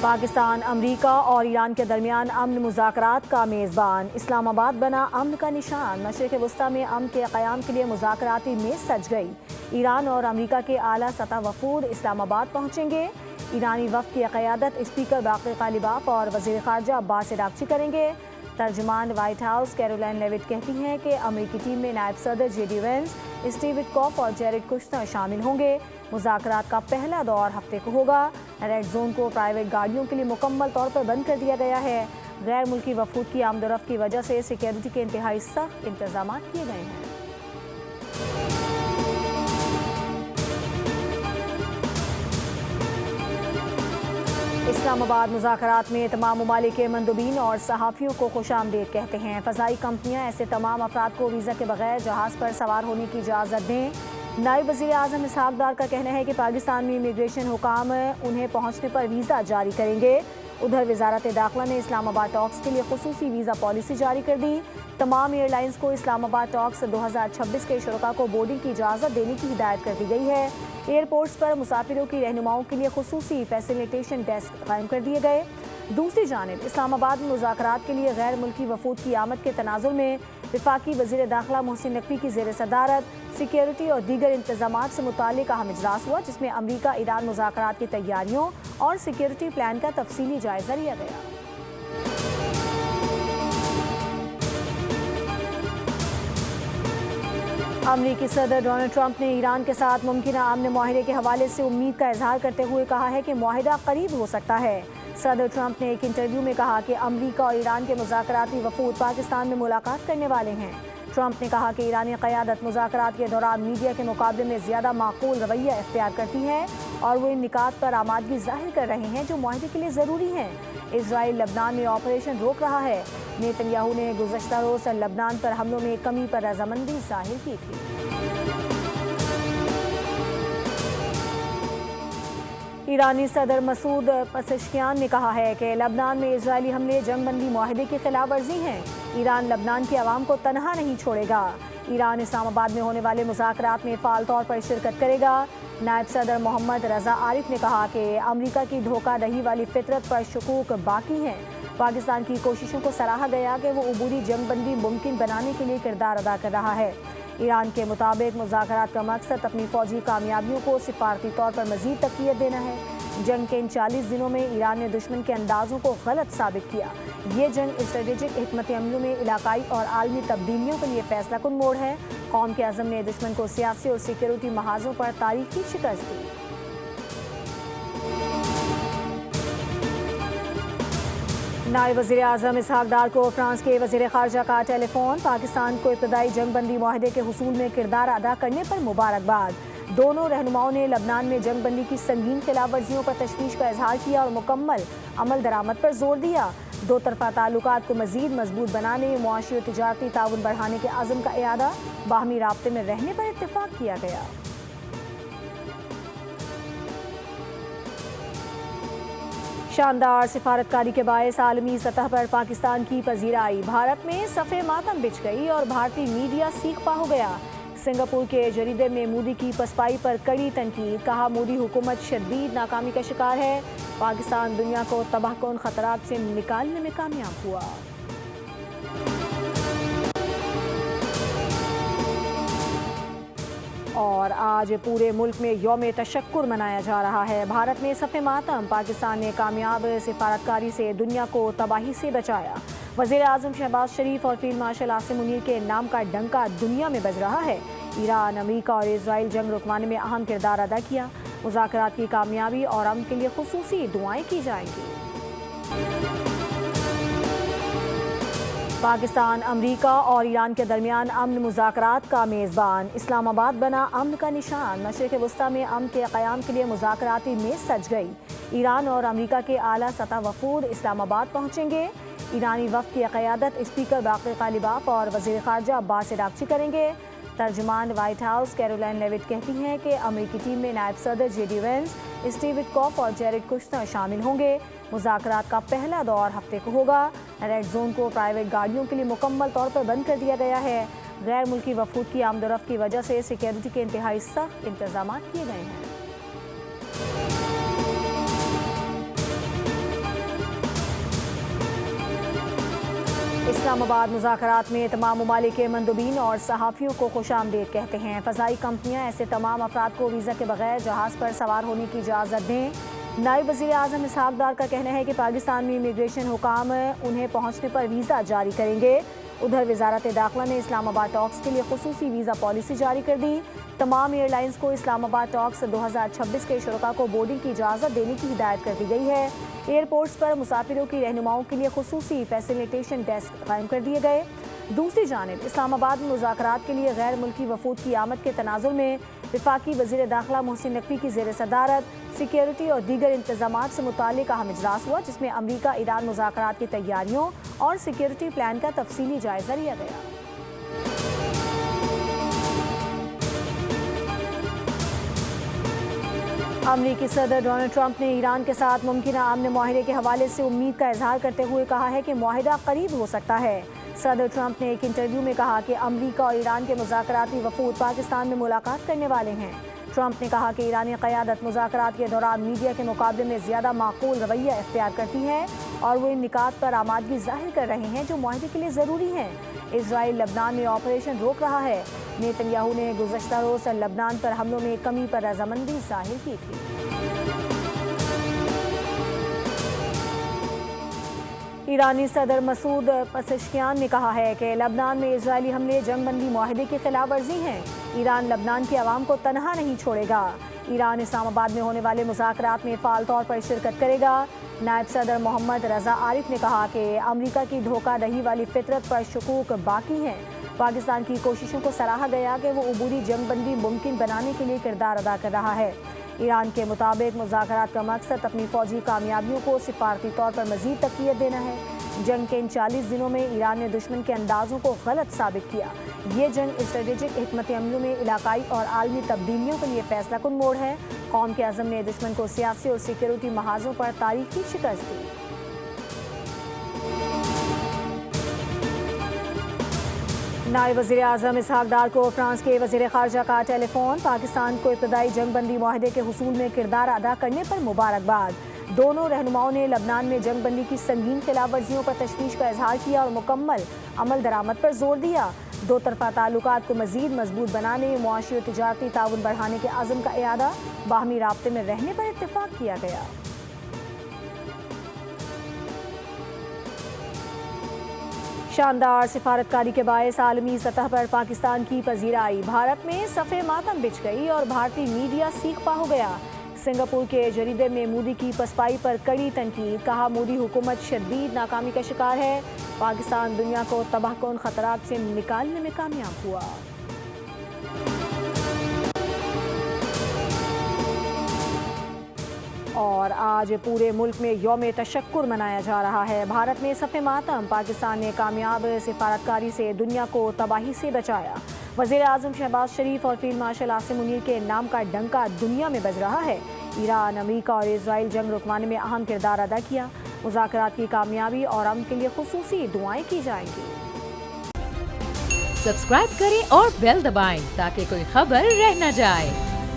پاکستان امریکہ اور ایران کے درمیان امن مذاکرات کا میزبان، اسلام آباد بنا امن کا نشان، مشرق وسطیٰ میں امن کے قیام کے لیے مذاکراتی میز سج گئی۔ ایران اور امریکہ کے اعلیٰ سطح وفود اسلام آباد پہنچیں گے۔ ایرانی وفد کی قیادت اسپیکر باقر غالباف اور وزیر خارجہ عباس عراقچی کریں گے۔ ترجمان وائٹ ہاؤس کیرولائن لیوٹ کہتی ہیں کہ امریکی ٹیم میں نائب صدر J D Vance, Steve Witkoff اور جیرڈ کشنر شامل ہوں گے۔ مذاکرات کا پہلا دور ہفتے کو ہوگا۔ ریڈ زون کو پرائیویٹ گاڑیوں کے لیے مکمل طور پر بند کر دیا گیا ہے۔ غیر ملکی وفود کی آمد و رفت کی وجہ سے سیکیورٹی کے انتہائی سخت انتظامات کیے گئے ہیں۔ اسلام آباد مذاکرات میں تمام ممالک کے مندوبین اور صحافیوں کو خوش آمدید کہتے ہیں۔ فضائی کمپنیاں ایسے تمام افراد کو ویزا کے بغیر جہاز پر سوار ہونے کی اجازت دیں۔ نائب وزیر اعظم اسحاق ڈار کا کہنا ہے کہ پاکستان میں امیگریشن حکام انہیں پہنچنے پر ویزا جاری کریں گے۔ ادھر وزارت داخلہ نے اسلام آباد ٹاکس کے لیے خصوصی ویزا پالیسی جاری کر دی۔ تمام ایئر لائنز کو اسلام آباد ٹاکس 2026 کے شرکاء کو بورڈنگ کی اجازت دینے کی ہدایت کر دی گئی ہے۔ ایئرپورٹس پر مسافروں کی رہنماؤں کے لیے خصوصی فیسیلیٹیشن ڈیسک قائم کر دیے گئے۔ دوسری جانب اسلام آباد میں مذاکرات کے لیے غیر ملکی وفود کی آمد کے تناظر میں وفاقی وزیر داخلہ محسن نقوی کی زیر صدارت سیکیورٹی اور دیگر انتظامات سے متعلق اہم اجلاس ہوا، جس میں امریکہ ایران مذاکرات کی تیاریوں اور سیکیورٹی پلان کا تفصیلی جائزہ لیا گیا۔ امریکی صدر ڈونلڈ ٹرمپ نے ایران کے ساتھ ممکنہ امن معاہدے کے حوالے سے امید کا اظہار کرتے ہوئے کہا ہے کہ معاہدہ قریب ہو سکتا ہے۔ صدر ٹرمپ نے ایک انٹرویو میں کہا کہ امریکہ اور ایران کے مذاکراتی وفود پاکستان میں ملاقات کرنے والے ہیں۔ ٹرمپ نے کہا کہ ایرانی قیادت مذاکرات کے دوران میڈیا کے مقابلے میں زیادہ معقول رویہ اختیار کرتی ہے اور وہ ان نکات پر آمادگی ظاہر کر رہے ہیں جو معاہدے کے لیے ضروری ہیں۔ اسرائیل لبنان میں آپریشن روک رہا ہے۔ نیتن یاہو نے گزشتہ روز لبنان پر حملوں میں کمی پر رضامندی ظاہر کی تھی۔ ایرانی صدر مسعود پزشکیان نے کہا ہے کہ لبنان میں اسرائیلی حملے جنگ بندی معاہدے کی خلاف ورزی ہیں۔ ایران لبنان کی عوام کو تنہا نہیں چھوڑے گا۔ ایران اسلام آباد میں ہونے والے مذاکرات میں فعال طور پر شرکت کرے گا۔ نائب صدر محمد رضا عارف نے کہا کہ امریکہ کی دھوکہ دہی والی فطرت پر شکوک باقی ہیں۔ پاکستان کی کوششوں کو سراہا گیا کہ وہ عبوری جنگ بندی ممکن بنانے کے لیے کردار ادا کر رہا ہے۔ ایران کے مطابق مذاکرات کا مقصد اپنی فوجی کامیابیوں کو سفارتی طور پر مزید تقویت دینا ہے۔ جنگ کے ان 40 دنوں میں ایران نے دشمن کے اندازوں کو غلط ثابت کیا۔ یہ جنگ اسٹریٹجک حکمت عملیوں میں علاقائی اور عالمی تبدیلیوں کے لیے فیصلہ کن موڑ ہے۔ قوم کے عزم نے دشمن کو سیاسی اور سیکیورٹی محاذوں پر تاریخی شکست دی۔ نائب وزیر اعظم اسحاق ڈار کو فرانس کے وزیر خارجہ کا ٹیلی فون، پاکستان کو ابتدائی جنگ بندی معاہدے کے حصول میں کردار ادا کرنے پر مبارکباد۔ دونوں رہنماؤں نے لبنان میں جنگ بندی کی سنگین خلاف ورزیوں پر تشویش کا اظہار کیا اور مکمل عمل درآمد پر زور دیا۔ دو طرفہ تعلقات کو مزید مضبوط بنانے، معاشی اور تجارتی تعاون بڑھانے کے عزم کا اعادہ، باہمی رابطے میں رہنے پر اتفاق کیا گیا۔ شاندار سفارتکاری کے باعث عالمی سطح پر پاکستان کی پذیرائی، بھارت میں صف ماتم بچھ گئی اور بھارتی میڈیا سیخ پا ہو گیا۔ سنگاپور کے جریدے میں مودی کی پسپائی پر کڑی تنقید، کہا مودی حکومت شدید ناکامی کا شکار ہے، پاکستان دنیا کو تباہ کن خطرات سے نکالنے میں کامیاب ہوا۔ اور آج پورے ملک میں یوم تشکر منایا جا رہا ہے۔ بھارت میں صف ماتم، پاکستان نے کامیاب سفارتکاری سے دنیا کو تباہی سے بچایا۔ وزیر اعظم شہباز شریف اور فیلڈ مارشل عاصم منیر کے نام کا ڈنکا دنیا میں بج رہا ہے۔ ایران، امریکہ اور اسرائیل جنگ رکوانے میں اہم کردار ادا کیا۔ مذاکرات کی کامیابی اور امن کے لیے خصوصی دعائیں کی جائیں گی۔ پاکستان امریکہ اور ایران کے درمیان امن مذاکرات کا میزبان، اسلام آباد بنا امن کا نشان، مشرق وسطیٰ میں امن کے قیام کے لیے مذاکراتی میز سج گئی۔ ایران اور امریکہ کے اعلیٰ سطح وفود اسلام آباد پہنچیں گے۔ ایرانی وفد کی قیادت اسپیکر باقر غالباف اور وزیر خارجہ عباس عراقچی کریں گے۔ ترجمان وائٹ ہاؤس کیرولائن لیوٹ کہتی ہیں کہ امریکی ٹیم میں نائب صدر J D Vance, Steve Witkoff اور جیرڈ کشنر شامل ہوں گے۔ مذاکرات کا پہلا دور ہفتے کو ہوگا۔ ریڈ زون کو پرائیویٹ گاڑیوں کے لیے مکمل طور پر بند کر دیا گیا ہے۔ غیر ملکی وفود کی آمد و رفت کی وجہ سے سیکیورٹی کے انتہائی سخت انتظامات کیے گئے ہیں۔ اسلام آباد مذاکرات میں تمام ممالک کے مندوبین اور صحافیوں کو خوش آمدید کہتے ہیں۔ فضائی کمپنیاں ایسے تمام افراد کو ویزا کے بغیر جہاز پر سوار ہونے کی اجازت دیں۔ نائب وزیر اعظم اسحاق ڈار کا کہنا ہے کہ پاکستان میں امیگریشن حکام انہیں پہنچنے پر ویزا جاری کریں گے۔ ادھر وزارت داخلہ نے اسلام آباد ٹاکس کے لیے خصوصی ویزا پالیسی جاری کر دی۔ تمام ایئر لائنز کو اسلام آباد ٹاکس 2026 کے شرکاء کو بورڈنگ کی اجازت دینے کی ہدایت کر دی گئی ہے۔ ایئرپورٹس پر مسافروں کی رہنماؤں کے لیے خصوصی فیسیلیٹیشن ڈیسک قائم کر دیے گئے۔ دوسری جانب اسلام آباد میں مذاکرات کے لیے غیر ملکی وفود کی آمد کے تناظر میں وفاقی وزیر داخلہ محسن نقوی کی زیر صدارت سیکیورٹی اور دیگر انتظامات سے متعلق اہم اجلاس ہوا، جس میں امریکہ ایران مذاکرات کی تیاریوں اور سیکیورٹی پلان کا تفصیلی جائزہ لیا گیا۔ امریکی صدر ڈونلڈ ٹرمپ نے ایران کے ساتھ ممکنہ امن معاہدے کے حوالے سے امید کا اظہار کرتے ہوئے کہا ہے کہ معاہدہ قریب ہو سکتا ہے۔ صدر ٹرمپ نے ایک انٹرویو میں کہا کہ امریکہ اور ایران کے مذاکراتی وفود پاکستان میں ملاقات کرنے والے ہیں۔ ٹرمپ نے کہا کہ ایرانی قیادت مذاکرات کے دوران میڈیا کے مقابلے میں زیادہ معقول رویہ اختیار کرتی ہے اور وہ ان نکات پر آمادگی ظاہر کر رہے ہیں جو معاہدے کے لیے ضروری ہیں۔ اسرائیل لبنان میں آپریشن روک رہا ہے۔ نیتن یاہو نے گزشتہ روز لبنان پر حملوں میں کمی پر رضامندی ظاہر کی تھی۔ ایرانی صدر مسعود پزشکیان نے کہا ہے کہ لبنان میں اسرائیلی حملے جنگ بندی معاہدے کی خلاف ورزی ہیں۔ ایران لبنان کی عوام کو تنہا نہیں چھوڑے گا۔ ایران اسلام آباد میں ہونے والے مذاکرات میں فعال طور پر شرکت کرے گا۔ نائب صدر محمد رضا عارف نے کہا کہ امریکہ کی دھوکہ دہی والی فطرت پر شکوک باقی ہیں۔ پاکستان کی کوششوں کو سراہا گیا کہ وہ عبوری جنگ بندی ممکن بنانے کے لیے کردار ادا کر رہا ہے۔ ایران کے مطابق مذاکرات کا مقصد اپنی فوجی کامیابیوں کو سفارتی طور پر مزید تقویت دینا ہے۔ جنگ کے ان 40 دنوں میں ایران نے دشمن کے اندازوں کو غلط ثابت کیا۔ یہ جنگ اسٹریٹجک حکمت عملیوں میں علاقائی اور عالمی تبدیلیوں کے لیے فیصلہ کن موڑ ہے۔ قوم کے عزم نے دشمن کو سیاسی اور سیکیورٹی محاذوں پر تاریخی شکست دی۔ نائب وزیر اعظم اسحاق ڈار کو فرانس کے وزیر خارجہ کا ٹیلی فون۔ پاکستان کو ابتدائی جنگ بندی معاہدے کے حصول میں کردار ادا کرنے پر مبارکباد۔ دونوں رہنماؤں نے لبنان میں جنگ بندی کی سنگین خلاف ورزیوں پر تشویش کا اظہار کیا اور مکمل عمل درآمد پر زور دیا۔ دو طرفہ تعلقات کو مزید مضبوط بنانے، معاشی اور تجارتی تعاون بڑھانے کے عزم کا اعادہ، باہمی رابطے میں رہنے پر اتفاق کیا گیا۔ شاندار سفارتکاری کے باعث عالمی سطح پر پاکستان کی پذیرائی، بھارت میں صف ماتم بچھ گئی اور بھارتی میڈیا سیخ پا ہو گیا۔ سنگاپور کے جریدے میں مودی کی پسپائی پر کڑی تنقید، کہا مودی حکومت شدید ناکامی کا شکار ہے، پاکستان دنیا کو تباہ کن خطرات سے نکالنے میں کامیاب ہوا۔ اور آج پورے ملک میں یوم تشکر منایا جا رہا ہے۔ بھارت میں صف ماتم، پاکستان نے کامیاب سفارتکاری سے دنیا کو تباہی سے بچایا۔ وزیر اعظم شہباز شریف اور فیلڈ مارشل عاصم منیر کے نام کا ڈنکا دنیا میں بج رہا ہے۔ ایران، امریکہ اور اسرائیل جنگ رکوانے میں اہم کردار ادا کیا۔ مذاکرات کی کامیابی اور امن کے لیے خصوصی دعائیں کی جائیں گی۔ سبسکرائب کریں اور بیل دبائیں تاکہ کوئی خبر رہ نہ جائے۔